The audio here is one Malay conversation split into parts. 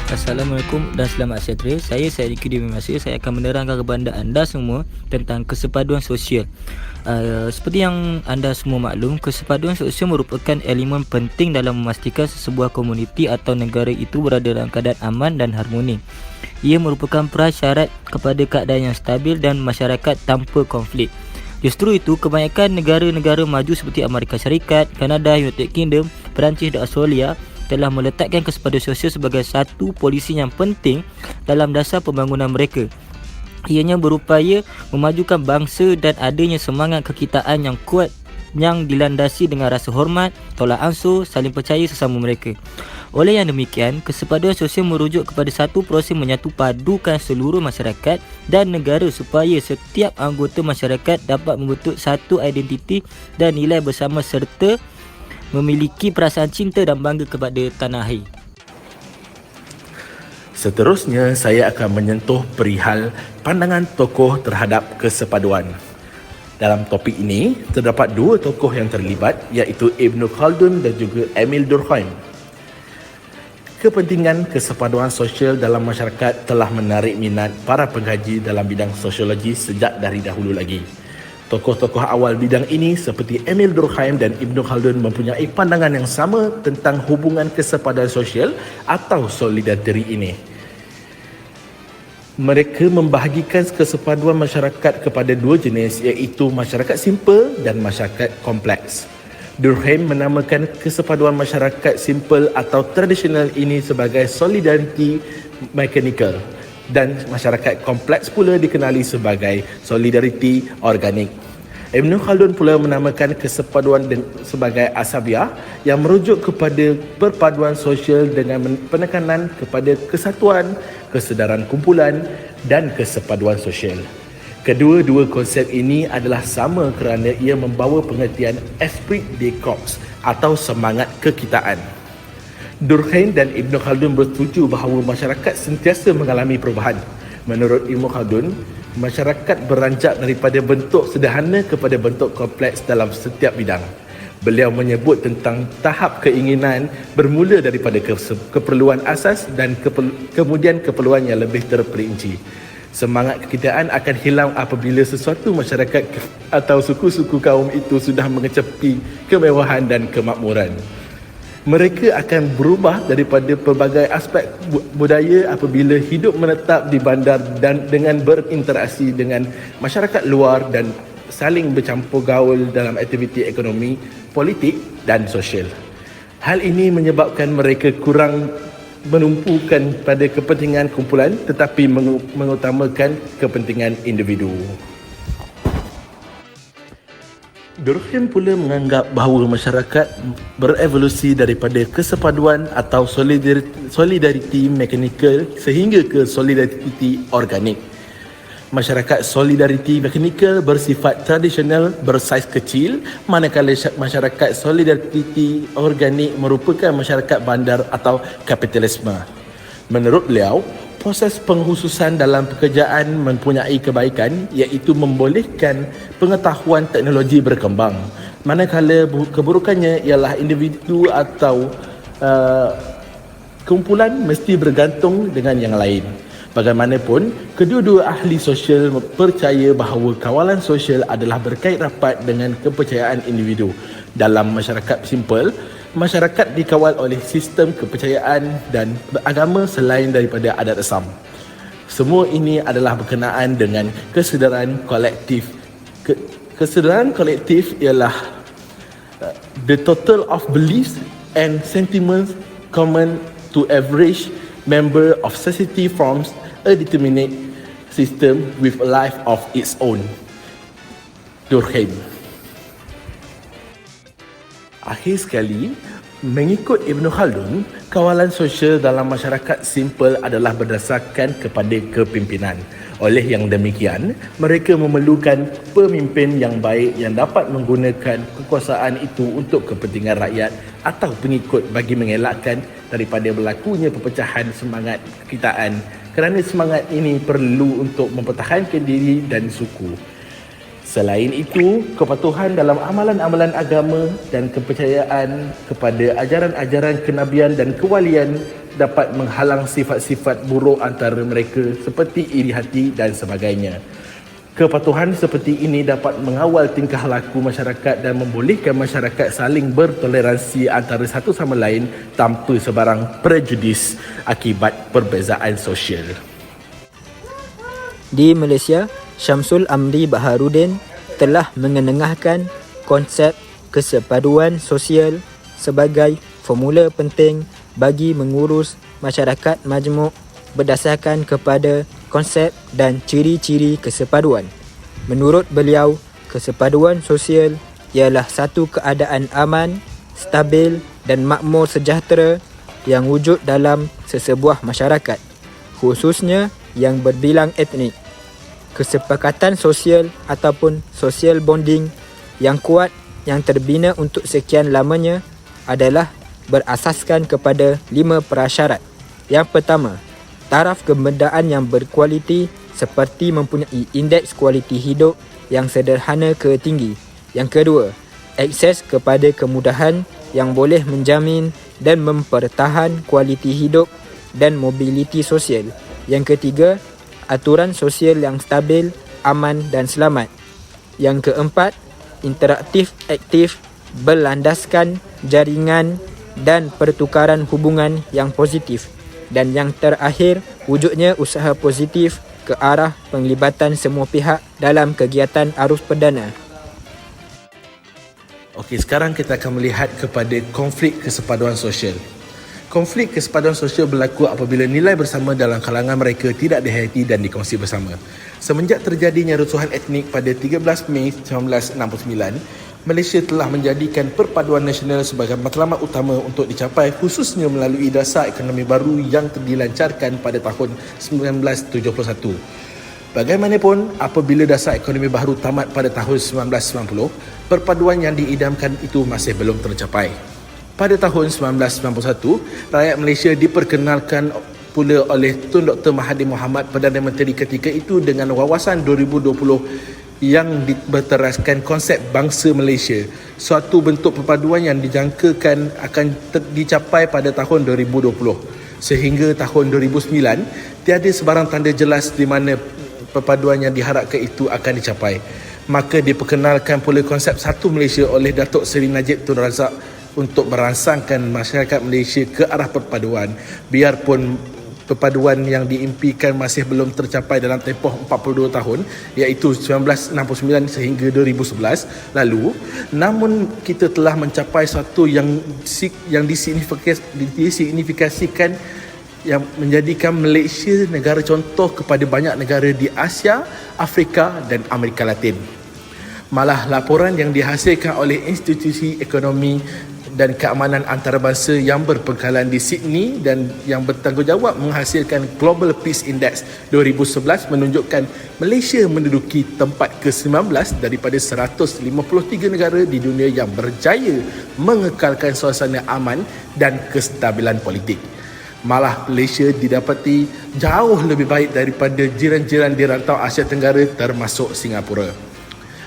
Assalamualaikum dan selamat sejahtera. Saya Diki Dimasa. Saya akan menerangkan kepada anda semua tentang kesepaduan sosial. Seperti yang anda semua maklum, kesepaduan sosial merupakan elemen penting dalam memastikan sebuah komuniti atau negara itu berada dalam keadaan aman dan harmoni. Ia merupakan prasyarat kepada keadaan yang stabil dan masyarakat tanpa konflik. Justru itu, kebanyakan negara-negara maju seperti Amerika Syarikat, Kanada, United Kingdom, Perancis dan Australia telah meletakkan kesepaduan sosial sebagai satu polisi yang penting dalam dasar pembangunan mereka. Ianya berupaya memajukan bangsa dan adanya semangat kekitaan yang kuat yang dilandasi dengan rasa hormat, tolak ansur, saling percaya sesama mereka. Oleh yang demikian, kesepaduan sosial merujuk kepada satu proses menyatu padukan seluruh masyarakat dan negara supaya setiap anggota masyarakat dapat membentuk satu identiti dan nilai bersama serta memiliki perasaan cinta dan bangga kepada tanah air. Seterusnya, saya akan menyentuh perihal pandangan tokoh terhadap kesepaduan. Dalam topik ini, terdapat dua tokoh yang terlibat, iaitu Ibn Khaldun dan juga Emil Durkheim. Kepentingan kesepaduan sosial dalam masyarakat telah menarik minat para pengkaji dalam bidang sosiologi sejak dari dahulu lagi. Tokoh-tokoh awal bidang ini seperti Emil Durkheim dan Ibn Khaldun mempunyai pandangan yang sama tentang hubungan kesepaduan sosial atau solidariti ini. Mereka membahagikan kesepaduan masyarakat kepada dua jenis, iaitu masyarakat simple dan masyarakat kompleks. Durkheim menamakan kesepaduan masyarakat simple atau tradisional ini sebagai solidariti mechanical, dan masyarakat kompleks pula dikenali sebagai solidariti organik. Ibn Khaldun pula menamakan kesepaduan sebagai asabiah yang merujuk kepada perpaduan sosial dengan penekanan kepada kesatuan, kesedaran kumpulan dan kesepaduan sosial. Kedua-dua konsep ini adalah sama kerana ia membawa pengertian esprit de corps atau semangat kekitaan. Durkheim dan Ibn Khaldun bersetuju bahawa masyarakat sentiasa mengalami perubahan. Menurut Ibn Khaldun, masyarakat beranjak daripada bentuk sederhana kepada bentuk kompleks dalam setiap bidang. Beliau menyebut tentang tahap keinginan bermula daripada keperluan asas dan kemudian keperluan yang lebih terperinci. Semangat kekitaan akan hilang apabila sesuatu masyarakat atau suku-suku kaum itu sudah mengecapi kemewahan dan kemakmuran. Mereka akan berubah daripada pelbagai aspek budaya apabila hidup menetap di bandar dan dengan berinteraksi dengan masyarakat luar dan saling bercampur gaul dalam aktiviti ekonomi, politik dan sosial. Hal ini menyebabkan mereka kurang menumpukan pada kepentingan kumpulan tetapi mengutamakan kepentingan individu. Durkheim pula menganggap bahawa masyarakat berevolusi daripada kesepaduan atau solidariti mekanikal sehingga ke solidariti organik. Masyarakat solidariti mekanikal bersifat tradisional bersaiz kecil, manakala masyarakat solidariti organik merupakan masyarakat bandar atau kapitalisme. Menurut beliau, proses pengkhususan dalam pekerjaan mempunyai kebaikan, iaitu membolehkan pengetahuan teknologi berkembang, manakala keburukannya ialah individu atau kumpulan mesti bergantung dengan yang lain. Bagaimanapun, kedua-dua ahli sosial percaya bahawa kawalan sosial adalah berkait rapat dengan kepercayaan individu. Dalam masyarakat simple, masyarakat dikawal oleh sistem kepercayaan dan agama selain daripada adat Islam. Semua ini adalah berkenaan dengan kesedaran kolektif. Kesedaran kolektif ialah the total of beliefs and sentiments common to average member of society forms a determinate system with a life of its own. Durkheim. Akhir sekali, mengikut Ibn Khaldun, kawalan sosial dalam masyarakat simple adalah berdasarkan kepada kepimpinan. Oleh yang demikian, mereka memerlukan pemimpin yang baik yang dapat menggunakan kekuasaan itu untuk kepentingan rakyat atau pengikut bagi mengelakkan daripada berlakunya perpecahan semangat kekitaan, kerana semangat ini perlu untuk mempertahankan diri dan suku. Selain itu, kepatuhan dalam amalan-amalan agama dan kepercayaan kepada ajaran-ajaran kenabian dan kewalian dapat menghalang sifat-sifat buruk antara mereka seperti iri hati dan sebagainya. Kepatuhan seperti ini dapat mengawal tingkah laku masyarakat dan membolehkan masyarakat saling bertoleransi antara satu sama lain tanpa sebarang prejudis akibat perbezaan sosial. Di Malaysia, Syamsul Amri Baharudin telah mengenengahkan konsep kesepaduan sosial sebagai formula penting bagi mengurus masyarakat majmuk berdasarkan kepada konsep dan ciri-ciri kesepaduan. Menurut beliau, kesepaduan sosial ialah satu keadaan aman, stabil dan makmur sejahtera yang wujud dalam sesebuah masyarakat, khususnya yang berbilang etnik. Kesepakatan sosial ataupun social bonding yang kuat yang terbina untuk sekian lamanya adalah berasaskan kepada 5 prasyarat. Yang pertama, taraf kebendaan yang berkualiti seperti mempunyai indeks kualiti hidup yang sederhana ke tinggi. Yang kedua, akses kepada kemudahan yang boleh menjamin dan mempertahan kualiti hidup dan mobiliti sosial. Yang ketiga, aturan sosial yang stabil, aman dan selamat. Yang keempat, interaktif aktif berlandaskan jaringan dan pertukaran hubungan yang positif. Dan yang terakhir, wujudnya usaha positif ke arah penglibatan semua pihak dalam kegiatan arus perdana. Okey, sekarang kita akan melihat kepada konflik kesepaduan sosial. Konflik kesepaduan sosial berlaku apabila nilai bersama dalam kalangan mereka tidak dihayati dan dikongsi bersama. Semenjak terjadinya rusuhan etnik pada 13 Mei 1969, Malaysia telah menjadikan perpaduan nasional sebagai matlamat utama untuk dicapai, khususnya melalui dasar ekonomi baru yang dilancarkan pada tahun 1971. Bagaimanapun, apabila dasar ekonomi baru tamat pada tahun 1990, perpaduan yang diidamkan itu masih belum tercapai. Pada tahun 1991, rakyat Malaysia diperkenalkan pula oleh Tun Dr. Mahathir Mohamad, Perdana Menteri ketika itu, dengan wawasan 2020 yang berteraskan konsep bangsa Malaysia, suatu bentuk perpaduan yang dijangkakan akan dicapai pada tahun 2020. Sehingga tahun 2009, tiada sebarang tanda jelas di mana perpaduan yang diharapkan itu akan dicapai. Maka diperkenalkan pula konsep Satu Malaysia oleh Datuk Seri Najib Tun Razak untuk merangsangkan masyarakat Malaysia ke arah perpaduan. Biarpun perpaduan yang diimpikan masih belum tercapai dalam tempoh 42 tahun, iaitu 1969 sehingga 2011 lalu, namun kita telah mencapai satu yang disignifikasikan, yang menjadikan Malaysia negara contoh kepada banyak negara di Asia, Afrika dan Amerika Latin. Malah laporan yang dihasilkan oleh institusi ekonomi dan keamanan antarabangsa yang berpangkalan di Sydney dan yang bertanggungjawab menghasilkan Global Peace Index 2011 menunjukkan Malaysia menduduki tempat ke-19 daripada 153 negara di dunia yang berjaya mengekalkan suasana aman dan kestabilan politik. Malah Malaysia didapati jauh lebih baik daripada jiran-jiran di rantau Asia Tenggara termasuk Singapura.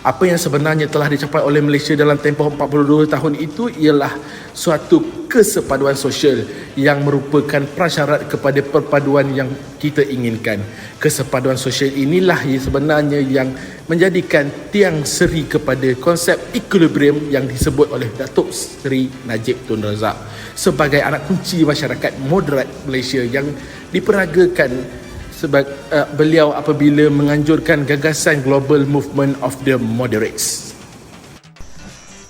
Apa yang sebenarnya telah dicapai oleh Malaysia dalam tempoh 42 tahun itu ialah suatu kesepaduan sosial yang merupakan prasyarat kepada perpaduan yang kita inginkan. Kesepaduan sosial inilah yang sebenarnya yang menjadikan tiang seri kepada konsep equilibrium yang disebut oleh Datuk Seri Najib Tun Razak sebagai anak kunci masyarakat moderat Malaysia yang diperagakan beliau apabila menganjurkan gagasan Global Movement of the Moderates.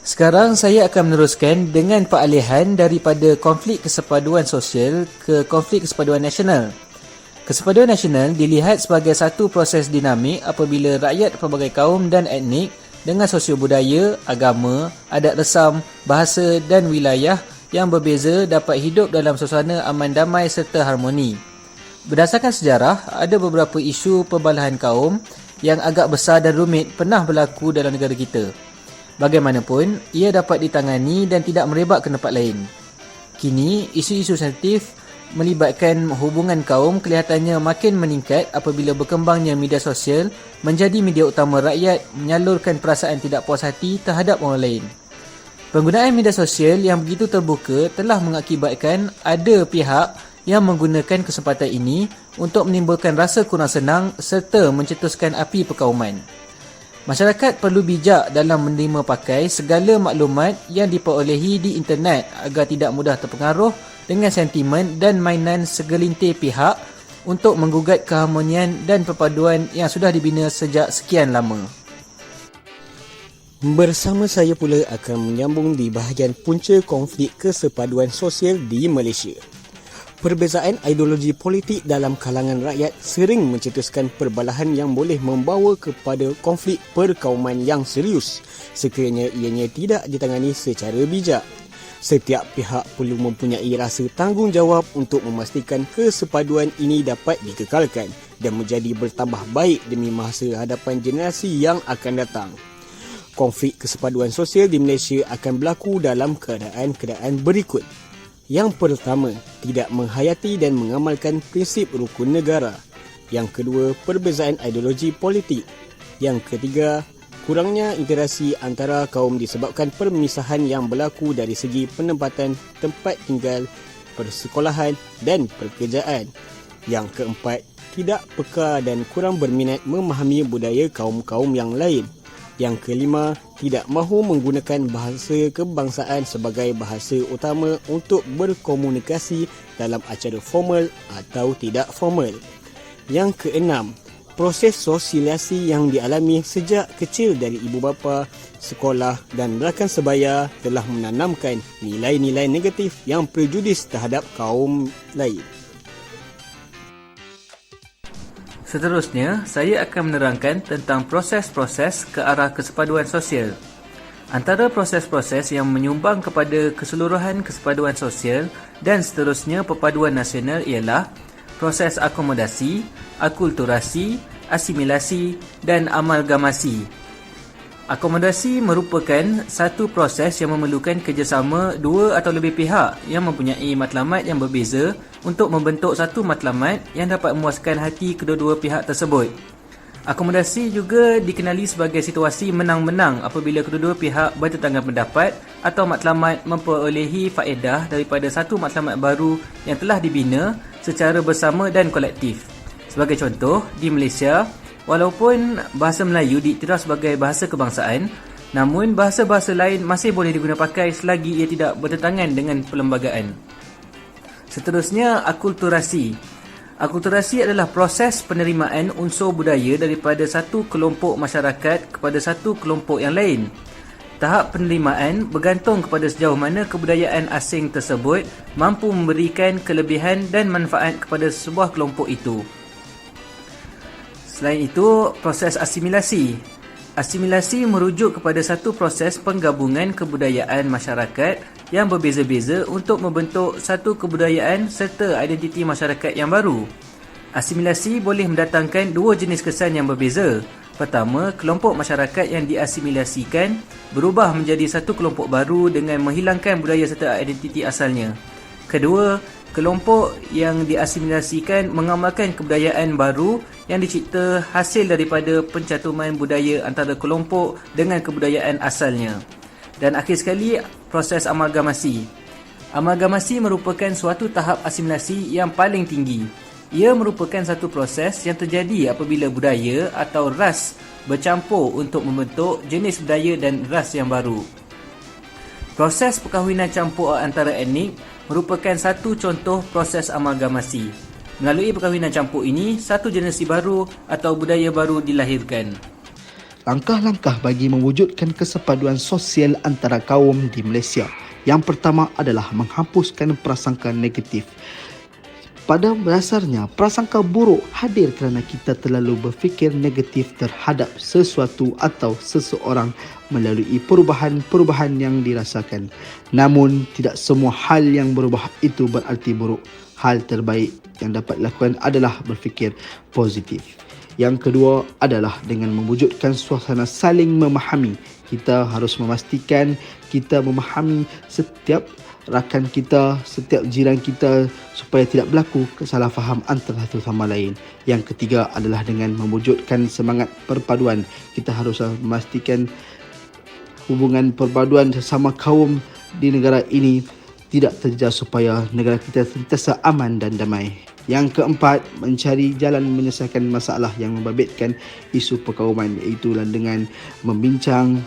Sekarang saya akan meneruskan dengan peralihan daripada konflik kesepaduan sosial ke konflik kesepaduan nasional. Kesepaduan nasional dilihat sebagai satu proses dinamik apabila rakyat pelbagai kaum dan etnik dengan sosio budaya, agama, adat resam, bahasa dan wilayah yang berbeza dapat hidup dalam suasana aman damai serta harmoni. Berdasarkan sejarah, ada beberapa isu perbalahan kaum yang agak besar dan rumit pernah berlaku dalam negara kita. Bagaimanapun, ia dapat ditangani dan tidak merebak ke tempat lain. Kini, isu-isu sensitif melibatkan hubungan kaum kelihatannya makin meningkat apabila berkembangnya media sosial menjadi media utama rakyat menyalurkan perasaan tidak puas hati terhadap orang lain. Penggunaan media sosial yang begitu terbuka telah mengakibatkan ada pihak yang menggunakan kesempatan ini untuk menimbulkan rasa kurang senang serta mencetuskan api perkauman. Masyarakat perlu bijak dalam menerima pakai segala maklumat yang diperolehi di internet agar tidak mudah terpengaruh dengan sentimen dan mainan segelintir pihak untuk menggugat keharmonian dan perpaduan yang sudah dibina sejak sekian lama. Bersama saya pula akan menyambung di bahagian punca konflik kesepaduan sosial di Malaysia. Perbezaan ideologi politik dalam kalangan rakyat sering mencetuskan perbalahan yang boleh membawa kepada konflik perkauman yang serius sekiranya ianya tidak ditangani secara bijak. Setiap pihak perlu mempunyai rasa tanggungjawab untuk memastikan kesepaduan ini dapat dikekalkan dan menjadi bertambah baik demi masa hadapan generasi yang akan datang. Konflik kesepaduan sosial di Malaysia akan berlaku dalam keadaan-keadaan berikut. Yang pertama, tidak menghayati dan mengamalkan prinsip rukun negara. Yang kedua, perbezaan ideologi politik. Yang ketiga, kurangnya interaksi antara kaum disebabkan permisahan yang berlaku dari segi penempatan tempat tinggal, persekolahan dan pekerjaan. Yang keempat, tidak peka dan kurang berminat memahami budaya kaum-kaum yang lain. Yang kelima, tidak mahu menggunakan bahasa kebangsaan sebagai bahasa utama untuk berkomunikasi dalam acara formal atau tidak formal. Yang keenam, proses sosialisasi yang dialami sejak kecil dari ibu bapa, sekolah dan rakan sebaya telah menanamkan nilai-nilai negatif yang prejudis terhadap kaum lain. Seterusnya, saya akan menerangkan tentang proses-proses ke arah kesepaduan sosial. Antara proses-proses yang menyumbang kepada keseluruhan kesepaduan sosial dan seterusnya perpaduan nasional ialah proses akomodasi, akulturasi, asimilasi dan amalgamasi. Akomodasi merupakan satu proses yang memerlukan kerjasama dua atau lebih pihak yang mempunyai matlamat yang berbeza untuk membentuk satu matlamat yang dapat memuaskan hati kedua-dua pihak tersebut. Akomodasi juga dikenali sebagai situasi menang-menang apabila kedua-dua pihak bertentangan pendapat atau matlamat memperolehi faedah daripada satu matlamat baru yang telah dibina secara bersama dan kolektif. Sebagai contoh, di Malaysia, walaupun bahasa Melayu diiktiraf sebagai bahasa kebangsaan, namun bahasa-bahasa lain masih boleh digunakan pakai selagi ia tidak bertentangan dengan perlembagaan. Seterusnya, akulturasi. Akulturasi adalah proses penerimaan unsur budaya daripada satu kelompok masyarakat kepada satu kelompok yang lain. Tahap penerimaan bergantung kepada sejauh mana kebudayaan asing tersebut mampu memberikan kelebihan dan manfaat kepada sebuah kelompok itu. Selain itu, proses asimilasi. Asimilasi merujuk kepada satu proses penggabungan kebudayaan masyarakat yang berbeza-beza untuk membentuk satu kebudayaan serta identiti masyarakat yang baru. Asimilasi boleh mendatangkan dua jenis kesan yang berbeza. Pertama, kelompok masyarakat yang diasimilasikan berubah menjadi satu kelompok baru dengan menghilangkan budaya serta identiti asalnya. Kedua, kelompok yang diasimilasikan mengamalkan kebudayaan baru yang dicipta hasil daripada pencatuman budaya antara kelompok dengan kebudayaan asalnya. Dan akhir sekali, proses amalgamasi. Amalgamasi merupakan suatu tahap asimilasi yang paling tinggi. Ia merupakan satu proses yang terjadi apabila budaya atau ras bercampur untuk membentuk jenis budaya dan ras yang baru. Proses perkahwinan campur antara etnik merupakan satu contoh proses amalgamasi. Melalui perkahwinan campur ini, satu generasi baru atau budaya baru dilahirkan. Langkah-langkah bagi mewujudkan kesepaduan sosial antara kaum di Malaysia. Yang pertama adalah menghapuskan prasangka negatif. Pada dasarnya, prasangka buruk hadir kerana kita terlalu berfikir negatif terhadap sesuatu atau seseorang melalui perubahan-perubahan yang dirasakan. Namun, tidak semua hal yang berubah itu berarti buruk. Hal terbaik yang dapat dilakukan adalah berfikir positif. Yang kedua adalah dengan mewujudkan suasana saling memahami. Kita harus memastikan kita memahami setiap rakan kita, setiap jiran kita supaya tidak berlaku kesalahfaham antara satu sama lain. Yang ketiga adalah dengan mewujudkan semangat perpaduan. Kita harus memastikan hubungan perpaduan sesama kaum di negara ini tidak terjejas supaya negara kita sentiasa aman dan damai. Yang keempat, mencari jalan menyelesaikan masalah yang membabitkan isu perkauman, iaitu dengan membincang,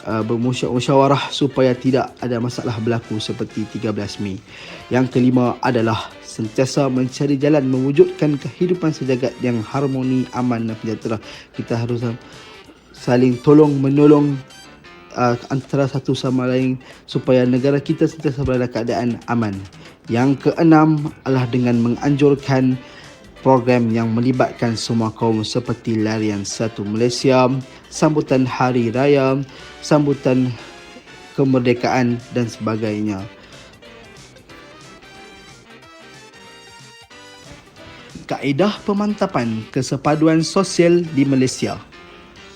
bermusyawarah supaya tidak ada masalah berlaku seperti 13 Mei. Yang kelima adalah sentiasa mencari jalan mewujudkan kehidupan sejagat yang harmoni, aman dan sejahtera. Kita harus saling tolong menolong antara satu sama lain supaya negara kita sentiasa berada keadaan aman. Yang keenam adalah dengan menganjurkan program yang melibatkan semua kaum seperti Larian Satu Malaysia, sambutan Hari Raya, sambutan kemerdekaan dan sebagainya. Kaedah pemantapan kesepaduan sosial di Malaysia.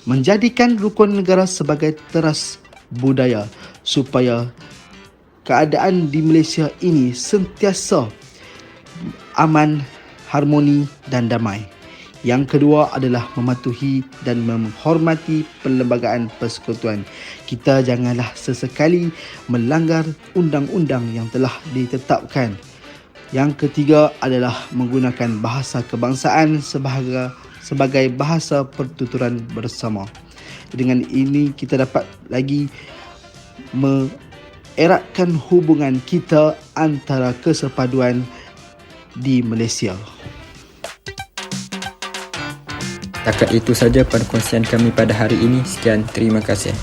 Menjadikan rukun negara sebagai teras budaya supaya keadaan di Malaysia ini sentiasa aman, harmoni dan damai. Yang kedua adalah mematuhi dan menghormati perlembagaan persekutuan. Kita janganlah sesekali melanggar undang-undang yang telah ditetapkan. Yang ketiga adalah menggunakan bahasa kebangsaan sebagai bahasa pertuturan bersama. Dengan ini kita dapat lagi mengeratkan hubungan kita antara kesepaduan di Malaysia. Takat itu saja perkongsian kami pada hari ini. Sekian, terima kasih.